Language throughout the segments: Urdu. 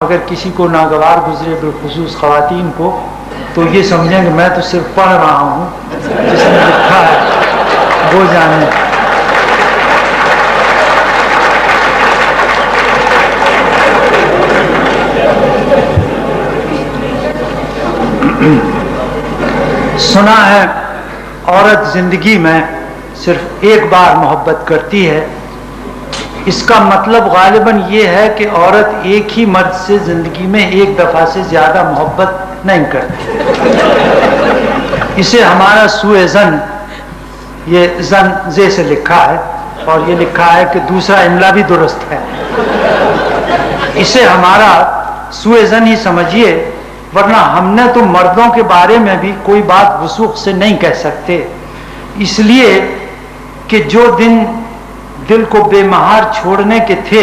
اگر کسی کو ناگوار گزرے بالخصوص خواتین کو تو یہ سمجھیں کہ میں تو صرف پڑھ رہا ہوں، جس نے لکھا ہے وہ جانے۔ سنا ہے عورت زندگی میں صرف ایک بار محبت کرتی ہے۔ اس کا مطلب غالباً یہ ہے کہ عورت ایک ہی مرد سے زندگی میں ایک دفعہ سے زیادہ محبت نہیں کرتی۔ اسے ہمارا سوء ظن، یہ ظن زے سے لکھا ہے اور یہ لکھا ہے کہ دوسرا املا بھی درست ہے، اسے ہمارا سوء ظن ہی سمجھیے، ورنہ ہم نے تو مردوں کے بارے میں بھی کوئی بات وثوق سے نہیں کہہ سکتے، اس لیے کہ جو دل کو بے مہار چھوڑنے کے تھے،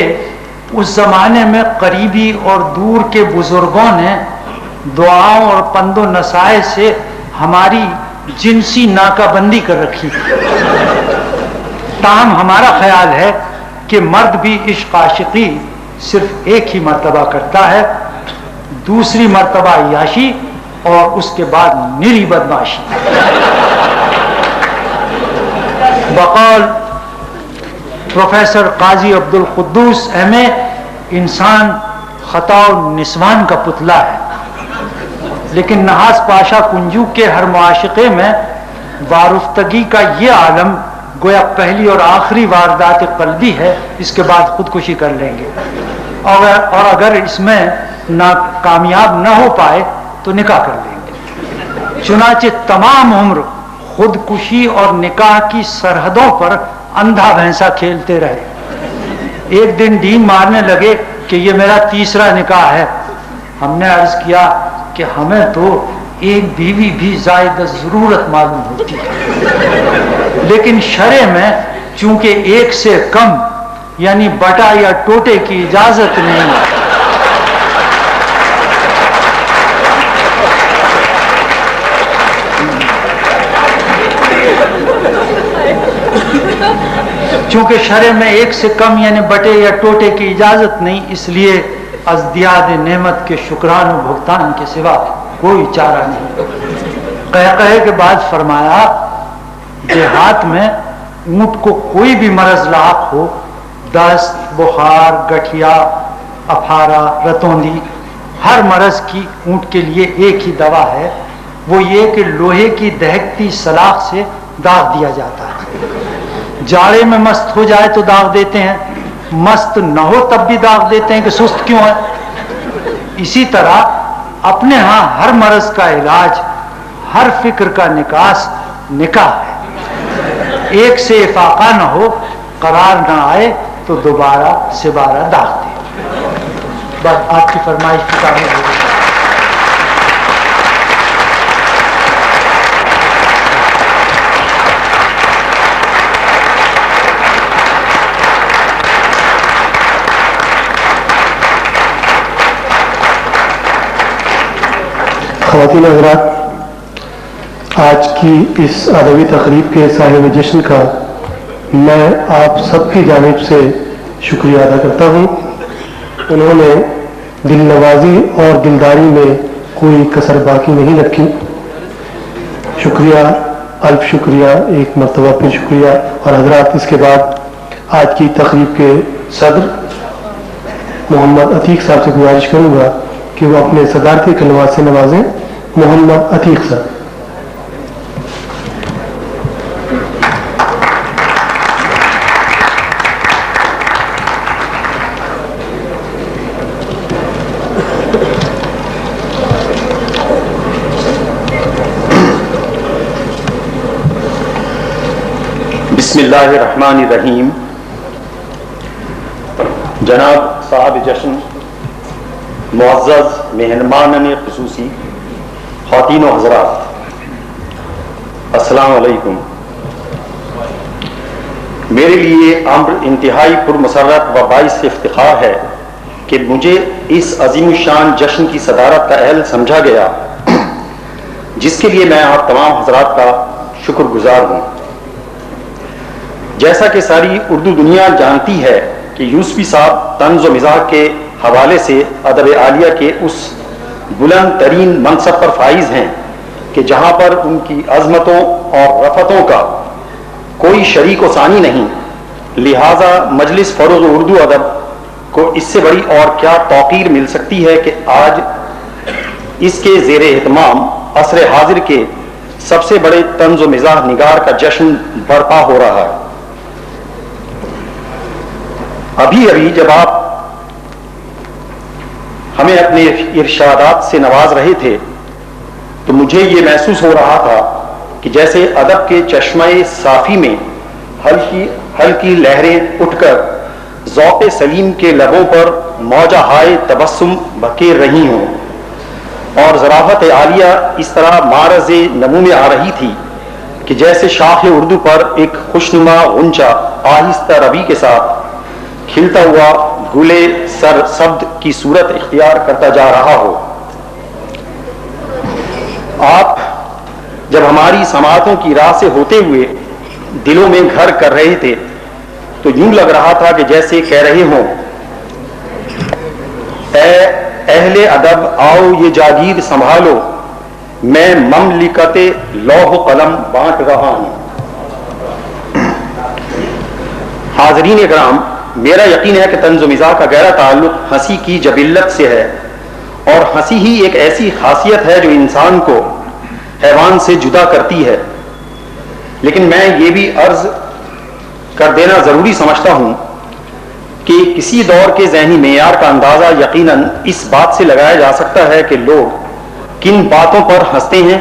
اس زمانے میں قریبی اور دور کے بزرگوں نے دعاؤں اور پند و نصائح سے ہماری جنسی ناکہ بندی کر رکھی تھی۔ تاہم ہمارا خیال ہے کہ مرد بھی عشق عاشقی صرف ایک ہی مرتبہ کرتا ہے، دوسری مرتبہ عیاشی اور اس کے بعد نری بدماشی۔ بقول پروفیسر قاضی عبدالقدوس ایم اے، انسان خطا و نسوان کا پتلا ہے، لیکن نحاس پاشا کنجو کے ہر معاشقے میں وارفتگی کا یہ عالم گویا پہلی اور آخری واردات قلبی ہے، اس کے بعد خودکشی کر لیں گے، اور اگر اس میں کامیاب نہ ہو پائے تو نکاح کر لیں گے۔ چنانچہ تمام عمر خودکشی اور نکاح کی سرحدوں پر اندھا بھینسا کھیلتے رہے۔ ایک دن ڈین مارنے لگے کہ یہ میرا تیسرا نکاح ہے۔ ہم نے عرض کیا کہ ہمیں تو ایک بیوی بھی زائد ضرورت معلوم ہوتی ہے، لیکن شرع میں چونکہ ایک سے کم یعنی بٹا یا ٹوٹے کی اجازت نہیں ہے۔ چونکہ شرع میں ایک سے کم یعنی بٹے یا ٹوٹے کی اجازت نہیں، اس لیے ازدیاد نعمت کے شکران و بھگتان کے سوا کوئی چارہ نہیں۔ قہقہے کے بعد فرمایا، دیہات میں اونٹ کو کوئی بھی مرض لاحق ہو، دست، بخار، گٹھیا، افارہ، رتوندی، ہر مرض کی اونٹ کے لیے ایک ہی دوا ہے، وہ یہ کہ لوہے کی دہکتی سلاخ سے داغ دیا جاتا ہے۔ جاڑے میں مست ہو جائے تو داغ دیتے ہیں، مست نہ ہو تب بھی داغ دیتے ہیں کہ سست کیوں ہے۔ اسی طرح اپنے ہاں ہر مرض کا علاج، ہر فکر کا نکاس نکاح ہے۔ ایک سے افاقہ نہ ہو، قرار نہ آئے تو دوبارہ سے بارہ داغ دے۔ بس آپ کی فرمائش کی تعمیل ہو گئی۔ خواتین حضرات، آج کی اس ادبی تقریب کے صاحب جشن کا میں آپ سب کی جانب سے شکریہ ادا کرتا ہوں۔ انہوں نے دل نوازی اور دلداری میں کوئی کسر باقی نہیں رکھی۔ شکریہ، الف شکریہ، ایک مرتبہ پھر شکریہ۔ اور حضرات، اس کے بعد آج کی تقریب کے صدر محمد عتیق صاحب سے گزارش کروں گا کہ وہ اپنے صدارتی کلمات سے نوازیں۔ محمد عتیق صاحب۔ بسم اللہ الرحمن الرحیم۔ جناب صاحب جشن، معزز مہمانان خصوصی، خواتین و حضرات، السلام علیکم۔ میرے لیے امر انتہائی پرمسرت و باعث افتخار ہے کہ مجھے اس عظیم الشان جشن کی صدارت کا اہل سمجھا گیا، جس کے لیے میں آپ تمام حضرات کا شکر گزار ہوں۔ جیسا کہ ساری اردو دنیا جانتی ہے کہ یوسفی صاحب طنز و مزاح کے حوالے سے ادب عالیہ کے اس بلند ترین منصب پر فائز ہیں کہ جہاں پر ان کی عظمتوں اور رفتوں کا کوئی شریک و ثانی نہیں، لہذا مجلس فروغ اردو ادب کو اس سے بڑی اور کیا توقیر مل سکتی ہے کہ آج اس کے زیر اہتمام عصر حاضر کے سب سے بڑے طنز و مزاح نگار کا جشن برپا ہو رہا ہے۔ ابھی جب آپ ہمیں اپنے ارشادات سے نواز رہے تھے تو مجھے یہ محسوس ہو رہا تھا کہ جیسے ادب کے چشمہ صافی میں ہلکی لہریں اٹھ کر ذوق سلیم کے لبوں پر موجہ ہائے تبسم بکیر رہی ہوں، اور ظرافت عالیہ اس طرح معرض نمو میں آ رہی تھی کہ جیسے شاخ اردو پر ایک خوشنما غنچہ آہستہ روی کے ساتھ کھلتا ہوا گلے سر سبد کی صورت اختیار کرتا جا رہا ہو۔ آپ جب ہماری سماعتوں کی راہ سے ہوتے ہوئے دلوں میں گھر کر رہے تھے تو یوں لگ رہا تھا کہ جیسے کہہ رہے ہوں، اے اہل ادب آؤ یہ جاگیر سنبھالو، میں مملکت لوح و قلم بانٹ رہا ہوں۔ حاضرین اکرام، میرا یقین ہے کہ طنز و مزاح کا گہرا تعلق ہنسی کی جبلت سے ہے، اور ہنسی ہی ایک ایسی خاصیت ہے جو انسان کو حیوان سے جدا کرتی ہے۔ لیکن میں یہ بھی عرض کر دینا ضروری سمجھتا ہوں کہ کسی دور کے ذہنی معیار کا اندازہ یقیناً اس بات سے لگایا جا سکتا ہے کہ لوگ کن باتوں پر ہنستے ہیں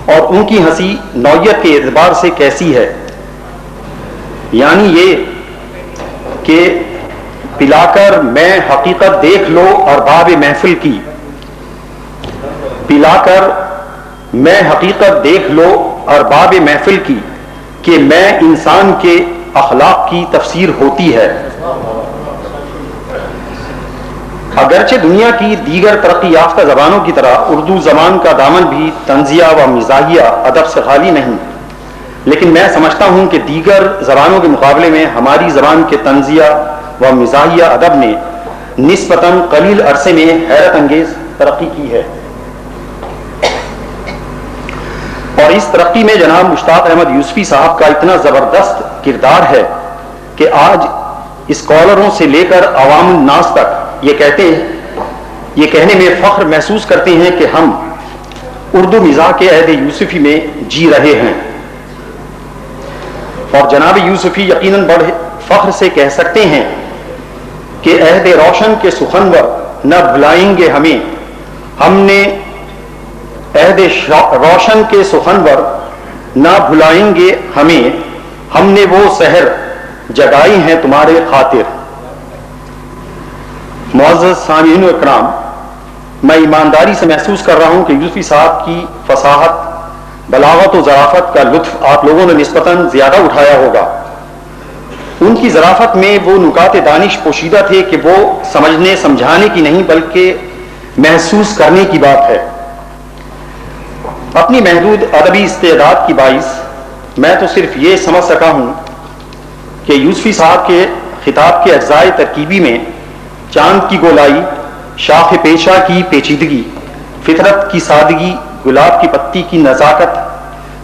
اور ان کی ہنسی نوعیت کے اعتبار سے کیسی ہے، یعنی یہ کہ پلا کر میں حقیقت دیکھ لو ارباب محفل کی، پلا کر میں حقیقت دیکھ لو ارباب محفل کی، کہ میں انسان کے اخلاق کی تفسیر ہوتی ہے۔ اگرچہ دنیا کی دیگر ترقی یافتہ زبانوں کی طرح اردو زبان کا دامن بھی طنزیہ و مزاحیہ ادب سے خالی نہیں، لیکن میں سمجھتا ہوں کہ دیگر زبانوں کے مقابلے میں ہماری زبان کے طنزیہ و مزاحیہ ادب نے نسبتاً قلیل عرصے میں حیرت انگیز ترقی کی ہے، اور اس ترقی میں جناب مشتاق احمد یوسفی صاحب کا اتنا زبردست کردار ہے کہ آج اسکالروں سے لے کر عوام الناس تک یہ کہنے میں فخر محسوس کرتے ہیں کہ ہم اردو مزاح کے عہد یوسفی میں جی رہے ہیں، اور جناب یوسفی یقیناً بڑے فخر سے کہہ سکتے ہیں کہ عہد روشن کے سخنور نہ بھلائیں گے ہمیں، ہم نے عہد روشن کے سخنور نہ بھلائیں گے ہمیں، ہم نے وہ سحر جگائی ہیں تمہارے خاطر۔ معزز سامعین و اکرام، میں ایمانداری سے محسوس کر رہا ہوں کہ یوسفی صاحب کی فصاحت، بلاغت و ظرافت کا لطف آپ لوگوں نے نسبتاً زیادہ اٹھایا ہوگا۔ ان کی ظرافت میں وہ نکات دانش پوشیدہ تھے کہ وہ سمجھنے سمجھانے کی نہیں بلکہ محسوس کرنے کی بات ہے۔ اپنی محدود ادبی استعداد کی باعث میں تو صرف یہ سمجھ سکا ہوں کہ یوسفی صاحب کے خطاب کے اجزائے ترکیبی میں چاند کی گولائی، شاخ پیشہ کی پیچیدگی، فطرت کی سادگی، گلاب کی پتی کی نزاکت،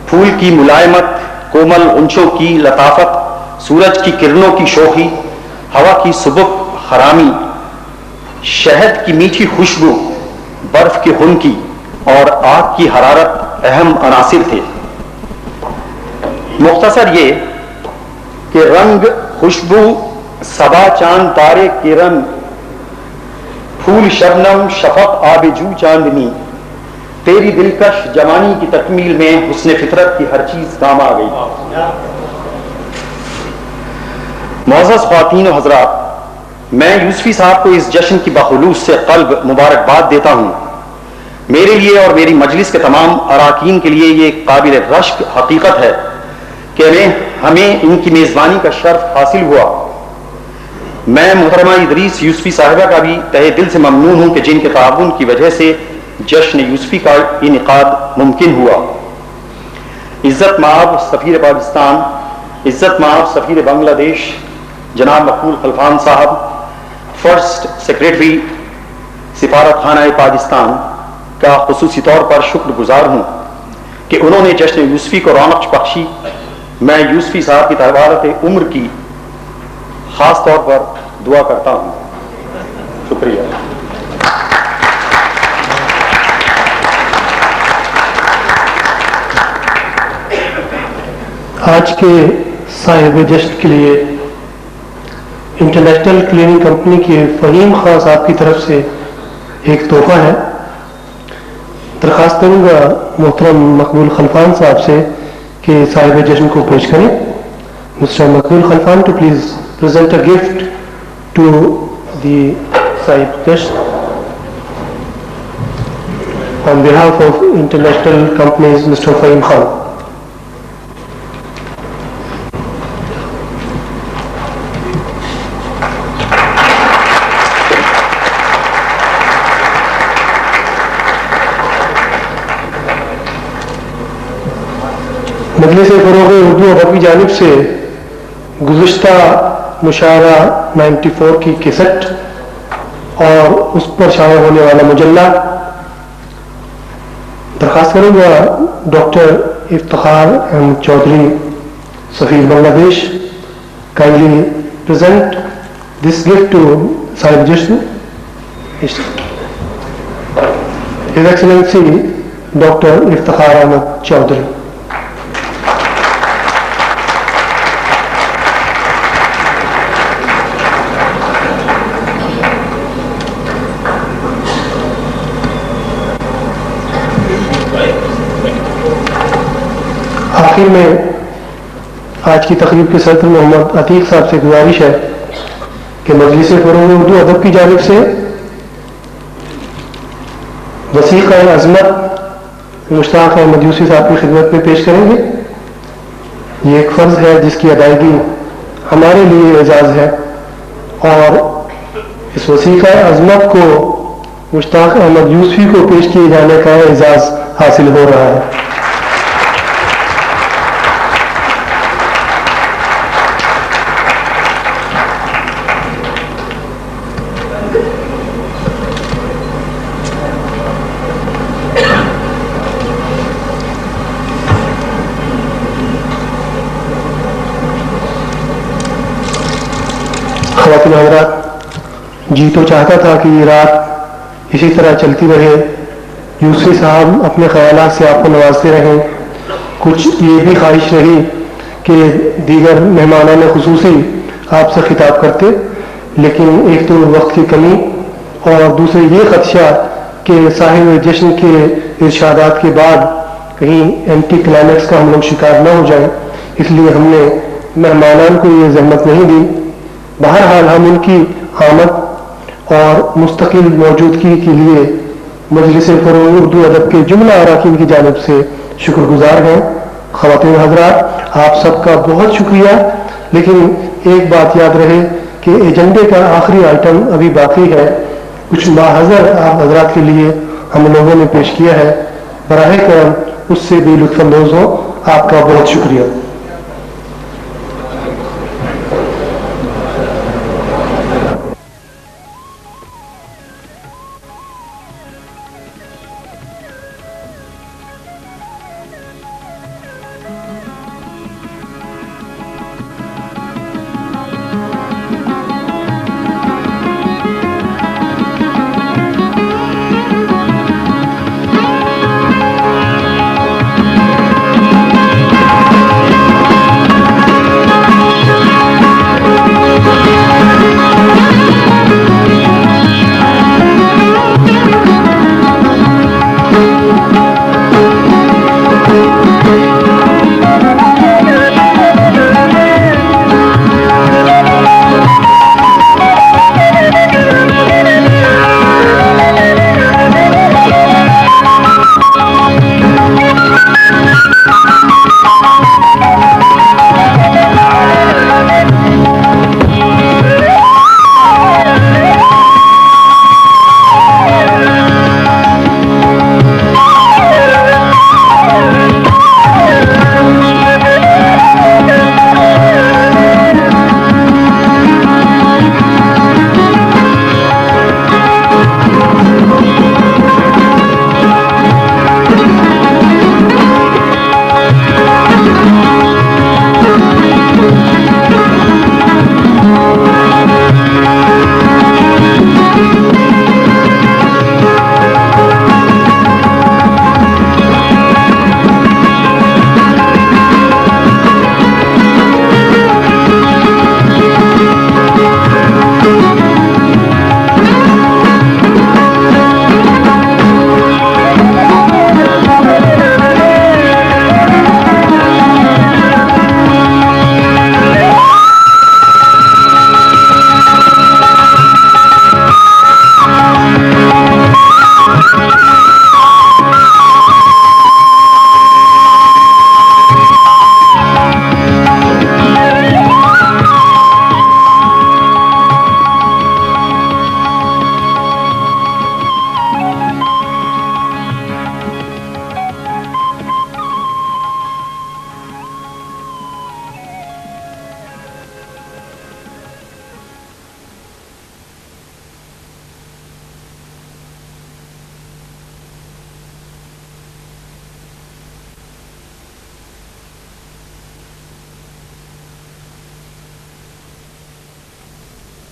پھول کی ملائمت، کومل غنچوں کی لطافت، سورج کی کرنوں کی شوخی، ہوا کی سبک خرامی، شہد کی میٹھی خوشبو، برف کی خنکی اور آگ کی حرارت اہم عناصر تھے۔ مختصر یہ کہ رنگ، خوشبو، صبا، چاند، تارے، کرن، پھول، شبنم، شفق، آب جو، چاندنی، تیری دلکش جوانی کی تکمیل میں حسن فطرت کی ہر چیز کام آ گئی۔ معزز خواتین و حضرات، میں یوسفی صاحب کو اس جشن کی بخلوص سے قلب مبارکباد دیتا ہوں۔ میرے لیے اور میری مجلس کے تمام اراکین کے لیے یہ قابل رشک حقیقت ہے کہ ہمیں ان کی میزبانی کا شرف حاصل ہوا۔ میں محترمہ ادریس یوسفی صاحبہ کا بھی تہہ دل سے ممنون ہوں کہ جن کے تعاون کی وجہ سے جشن یوسفی کا انعقاد ممکن ہوا۔ عزت مآب سفیر پاکستان، عزت مآب سفیر بنگلہ دیش جناب مقبول خلفان صاحب، فرسٹ سیکریٹری سفارت خانہ پاکستان کا خصوصی طور پر شکر گزار ہوں کہ انہوں نے جشن یوسفی کو رونق بخشی. میں یوسفی صاحب کی طوالت عمر کی خاص طور پر دعا کرتا ہوں. شکریہ. آج کے صاحب جشن کے لیے انٹرنیشنل کلیننگ کمپنی کے فہیم خان صاحب کی طرف سے ایک تحفہ ہے. درخواست کروں گا محترم مقبول خلفان صاحب سے کہ صاحب جشن کو پیش کریں. Mister Maqbool Khalfan to please present a gift to the صاحب جشن on behalf of international companies mister Faheem Khan. مجلس فروغ اردو ادب کی جانب سے گزشتہ مشاعرہ 94 کی کیسٹ اور اس پر شائع ہونے والا مجلہ. درخواست کروں گا ڈاکٹر افتخار احمد چودھری سفیر Bangladesh kindly present this gift to صاحب جشن his excellency doctor Iftikhar Ahmed Chaudhry. آخر میں آج کی تقریب کے صدر محمد عتیق صاحب سے گزارش ہے کہ مجلس فروغ اردو ادب کی جانب سے وثیقہ عظمت مشتاق احمد یوسفی صاحب کی خدمت میں پیش کریں گے. یہ ایک فرض ہے جس کی ادائیگی ہمارے لیے اعزاز ہے اور اس وثیقہ عظمت کو مشتاق احمد یوسفی کو پیش کیے جانے کا اعزاز حاصل ہو رہا ہے. خواتین حضرات، جی تو چاہتا تھا کہ یہ رات اسی طرح چلتی رہے، یوسفی صاحب اپنے خیالات سے آپ کو نوازتے رہیں. کچھ یہ بھی خواہش رہی کہ دیگر مہمانان خصوصی آپ سے خطاب کرتے، لیکن ایک تو وقت کی کمی اور دوسرے یہ خدشہ کہ صاحب جشن کے ارشادات کے بعد کہیں اینٹی کلائمیکس کا ہم لوگ شکار نہ ہو جائیں، اس لیے ہم نے مہمانان کو یہ زحمت نہیں دی. بہرحال ہم ان کی آمد اور مستقل موجودگی کے لیے مجلس فروغ اردو ادب کے جملہ اراکین کی جانب سے شکر گزار ہیں. خواتین حضرات، آپ سب کا بہت شکریہ. لیکن ایک بات یاد رہے کہ ایجنڈے کا آخری آئٹم ابھی باقی ہے، کچھ ماحضر آپ حضرات کے لیے ہم لوگوں نے پیش کیا ہے. براہ کرم اس سے بھی لطف اندوز ہو. آپ کا بہت شکریہ.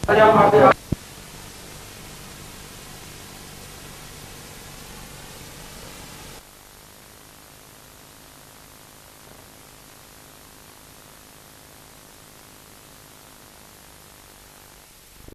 ہے